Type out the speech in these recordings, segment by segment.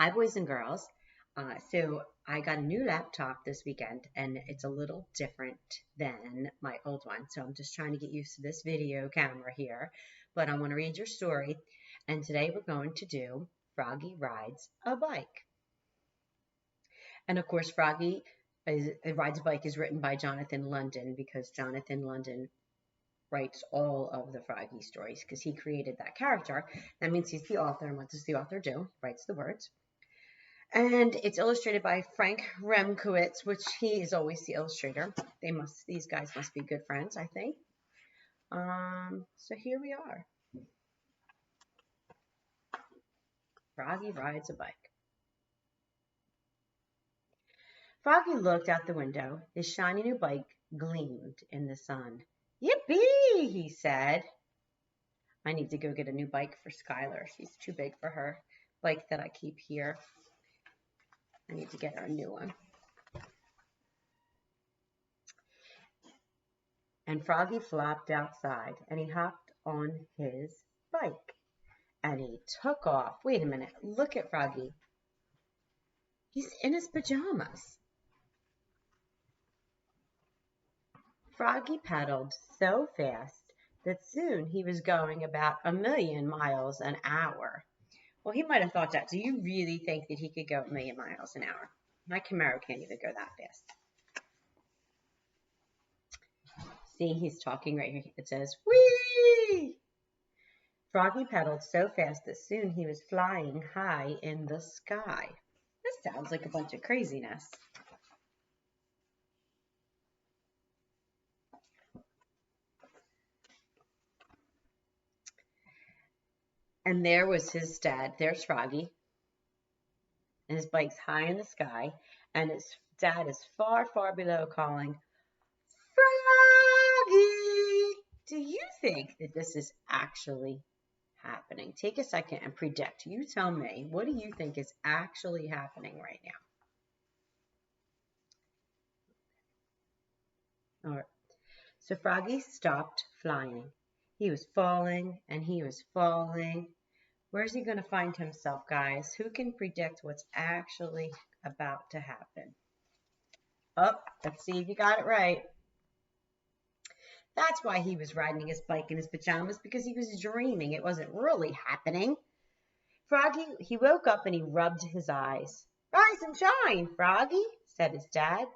Hi, boys and girls. So I got a new laptop this weekend, and it's a little different than my old one. So I'm just trying to get used to this video camera here. But I want to read your story. And today we're going to do Froggy Rides a Bike. And of course, Froggy Rides a Bike is written by Jonathan London because Jonathan London writes all of the Froggy stories because he created that character. That means he's the author. And what does the author do? Writes the words. And it's illustrated by Frank Remkowitz, which he is always the illustrator. These guys must be good friends, I think. So here we are. Froggy Rides a Bike. Froggy looked out the window. His shiny new bike gleamed in the sun. Yippee, he said. I need to go get a new bike for Skylar. She's too big for her bike that I keep here. I need to get her a new one. And Froggy flopped outside, and he hopped on his bike, and he took off. Wait a minute. Look at Froggy. He's in his pajamas. Froggy pedaled so fast that soon he was going about 1,000,000 miles an hour. Well, he might have thought that. Do you really think that he could go 1,000,000 miles an hour? My Camaro can't even go that fast. See, he's talking right here. It says, whee! Froggy pedaled so fast that soon he was flying high in the sky. This sounds like a bunch of craziness. And there was his dad. There's Froggy. And his bike's high in the sky. And his dad is far, far below calling, Froggy! Do you think that this is actually happening? Take a second and predict. You tell me. What do you think is actually happening right now? All right. So Froggy stopped flying. He was falling and he was falling. Where's he going to find himself, guys? Who can predict what's actually about to happen? Oh, let's see if you got it right. That's why he was riding his bike in his pajamas, because he was dreaming. It wasn't really happening. Froggy, he woke up and he rubbed his eyes. Rise and shine, Froggy, said his dad.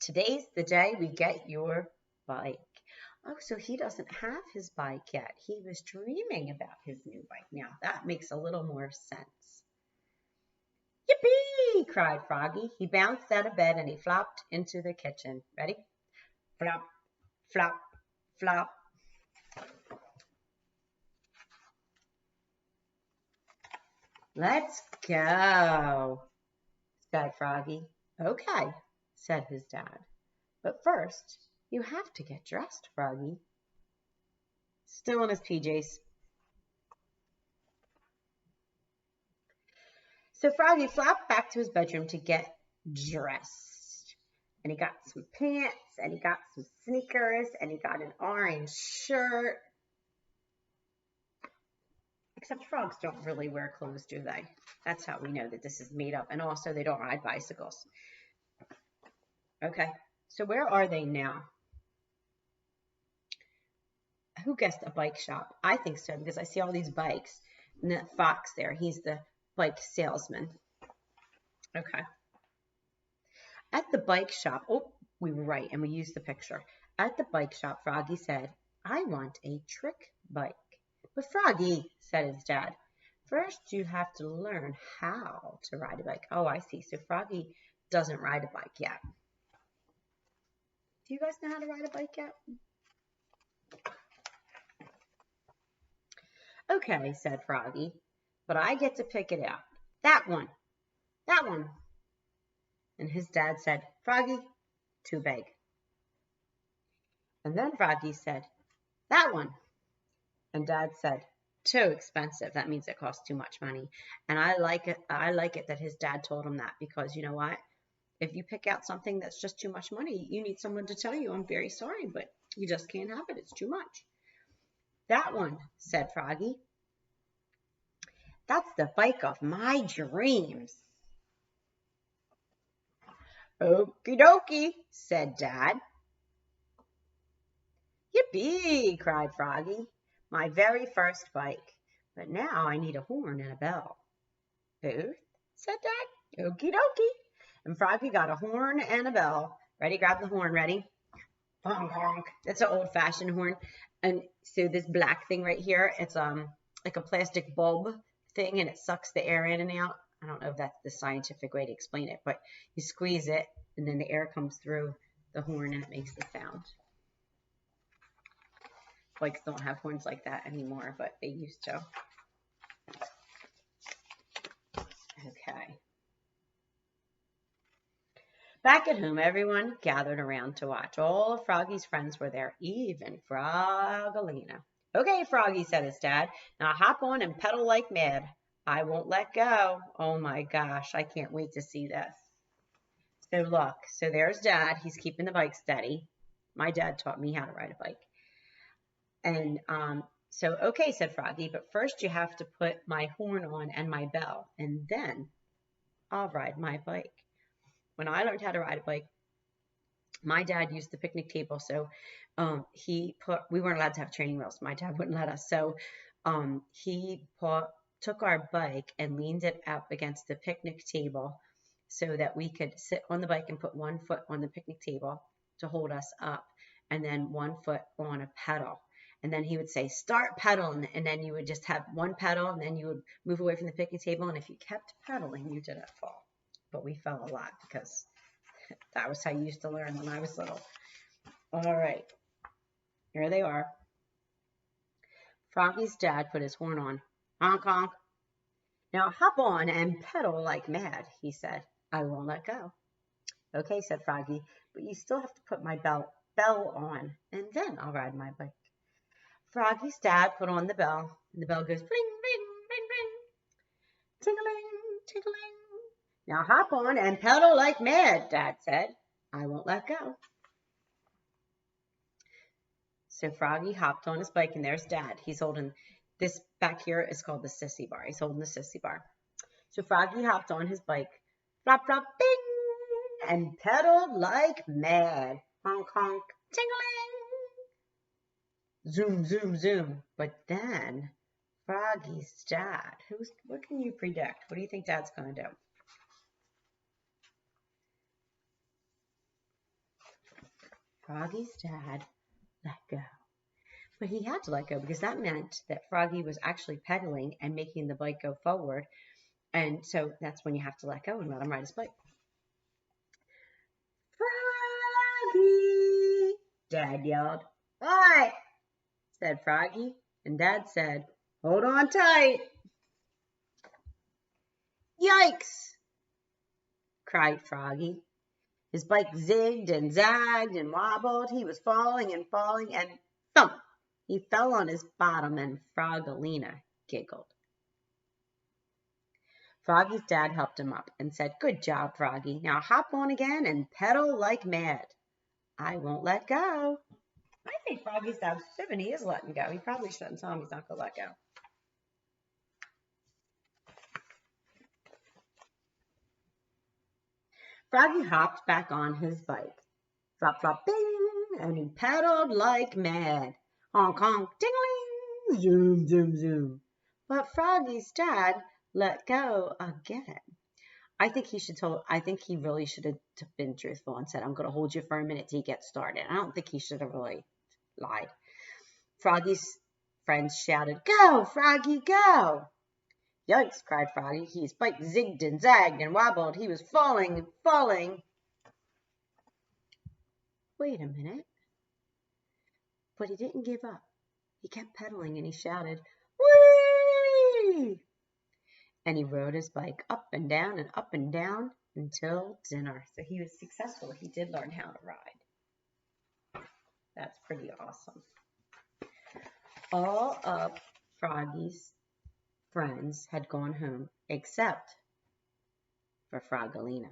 Today's the day we get your bike. Oh, so he doesn't have his bike yet. He was dreaming about his new bike. Now, that makes a little more sense. Yippee! Cried Froggy. He bounced out of bed and he flopped into the kitchen. Ready? Flop, flop, flop. Let's go, said Froggy. Okay, said his dad. But first, you have to get dressed, Froggy. Still in his PJs. So Froggy flopped back to his bedroom to get dressed. And he got some pants, and he got some sneakers, and he got an orange shirt. Except frogs don't really wear clothes, do they? That's how we know that this is made up. And also, they don't ride bicycles. Okay, so where are they now? Who guessed a bike shop? I think so, because I see all these bikes. And that fox there, he's the bike salesman. Okay. At the bike shop, oh, we were right, and we used the picture. At the bike shop, Froggy said, I want a trick bike. But Froggy, said his dad, first you have to learn how to ride a bike. Oh, I see. So Froggy doesn't ride a bike yet. Do you guys know how to ride a bike yet? Okay, said Froggy, but I get to pick it out. That one. That one. And his dad said, Froggy, too big. And then Froggy said, that one. And Dad said, too expensive. That means it costs too much money. And I like it that his dad told him that, because you know what? If you pick out something that's just too much money, you need someone to tell you, I'm very sorry, but you just can't have it. It's too much. That one, said Froggy. That's the bike of my dreams. Okie dokie, said Dad. Yippee, cried Froggy. My very first bike. But now I need a horn and a bell. Both, said Dad. Okie dokie. And Froggy got a horn and a bell. Ready? Grab the horn. Ready? Honk, honk. That's an old-fashioned horn. And so this black thing right here, it's like a plastic bulb thing, and it sucks the air in and out. I don't know if that's the scientific way to explain it, but you squeeze it, and then the air comes through the horn, and it makes the sound. Bikes don't have horns like that anymore, but they used to. Okay. Back at home, everyone gathered around to watch. All of Froggy's friends were there, even Froggalina. Okay, Froggy, said his dad. Now hop on and pedal like mad. I won't let go. Oh my gosh, I can't wait to see this. So look, so there's Dad. He's keeping the bike steady. My dad taught me how to ride a bike. And so, okay, said Froggy, but first you have to put my horn on and my bell, and then I'll ride my bike. When I learned how to ride a bike, my dad used the picnic table, so we weren't allowed to have training wheels. My dad wouldn't let us, so he took our bike and leaned it up against the picnic table so that we could sit on the bike and put one foot on the picnic table to hold us up, and then one foot on a pedal. And then he would say, start pedaling, and then you would just have one pedal, and then you would move away from the picnic table, and if you kept pedaling, you didn't fall. But we fell a lot because that was how you used to learn when I was little. All right, here they are. Froggy's dad put his horn on. Honk, honk. Now hop on and pedal like mad, he said. I won't let go. Okay, said Froggy, but you still have to put my bell on, and then I'll ride my bike. Froggy's dad put on the bell, and the bell goes ring, ring, ring, ring, tingling, tingling. Now hop on and pedal like mad, Dad said. I won't let go. So Froggy hopped on his bike, and there's Dad. He's holding this back here is called the Sissy Bar. He's holding the Sissy Bar. So Froggy hopped on his bike, flop, flop, bing, and pedaled like mad. Honk, honk, tingling. Zoom, zoom, zoom. But then Froggy's dad, what can you predict? What do you think Dad's going to do? Froggy's dad let go. But he had to let go because that meant that Froggy was actually pedaling and making the bike go forward. And so that's when you have to let go and let him ride his bike. Froggy, Dad yelled. What? Said Froggy. And Dad said, hold on tight. Yikes, cried Froggy. His bike zigged and zagged and wobbled. He was falling and falling, and thump! He fell on his bottom, and Froggalina giggled. Froggy's dad helped him up and said, good job, Froggy. Now hop on again and pedal like mad. I won't let go. I think Froggy's dad's assuming he is letting go. He probably shouldn't tell him he's not going to let go. Froggy hopped back on his bike. Flop, flop, bing, and he pedaled like mad. Honk, honk, ding-a-ling, zoom, zoom, zoom. But Froggy's dad let go again. I think he really should have been truthful and said, I'm going to hold you for a minute till you get started. I don't think he should have really lied. Froggy's friends shouted, go, Froggy, go. Yikes, cried Froggy. His bike zigged and zagged and wobbled. He was falling and falling. Wait a minute. But he didn't give up. He kept pedaling and he shouted, whee! And he rode his bike up and down until dinner. So he was successful. He did learn how to ride. That's pretty awesome. All of Froggy's friends had gone home, except for Froggalina.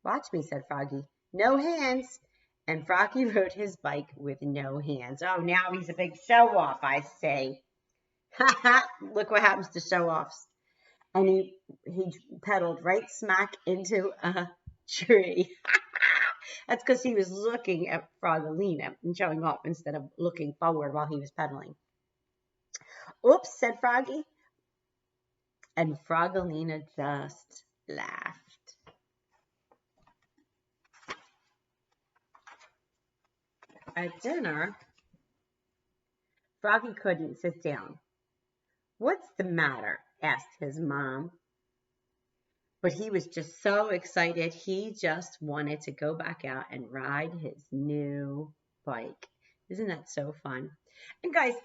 Watch me, said Froggy. No hands. And Froggy rode his bike with no hands. Oh, now he's a big show-off, I say. Ha ha, look what happens to show-offs. and he pedaled right smack into a tree. That's because he was looking at Froggalina and showing off instead of looking forward while he was pedaling. Oops, said Froggy, and Froggalina just laughed. At dinner, Froggy couldn't sit down. "What's the matter?" asked his mom. But he was just so excited, he just wanted to go back out and ride his new bike. Isn't that so fun? And guys,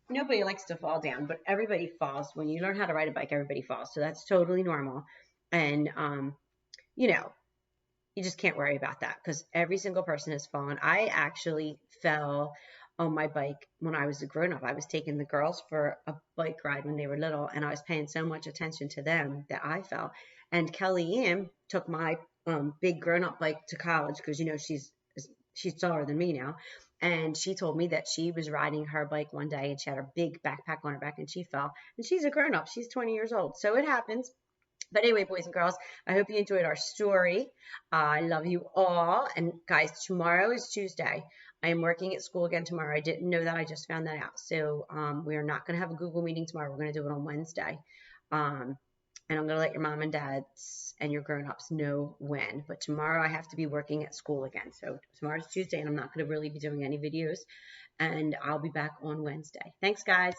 nobody likes to fall down, but everybody falls. When you learn how to ride a bike, everybody falls. So that's totally normal. And, you know, you just can't worry about that because every single person has fallen. I actually fell on my bike when I was a grown up. I was taking the girls for a bike ride when they were little, and I was paying so much attention to them that I fell. And Kelly Ann took my big grown up bike to college because she's taller than me now. And she told me that she was riding her bike one day and she had her big backpack on her back and she fell. And she's a grown up. She's 20 years old. So it happens. But anyway, boys and girls, I hope you enjoyed our story. I love you all. And guys, tomorrow is Tuesday. I am working at school again tomorrow. I didn't know that. I just found that out. So we are not going to have a Google meeting tomorrow. We're going to do it on Wednesday. And I'm going to let your mom and dads and your grown-ups know when. But tomorrow I have to be working at school again. So tomorrow's Tuesday, and I'm not going to really be doing any videos. And I'll be back on Wednesday. Thanks, guys.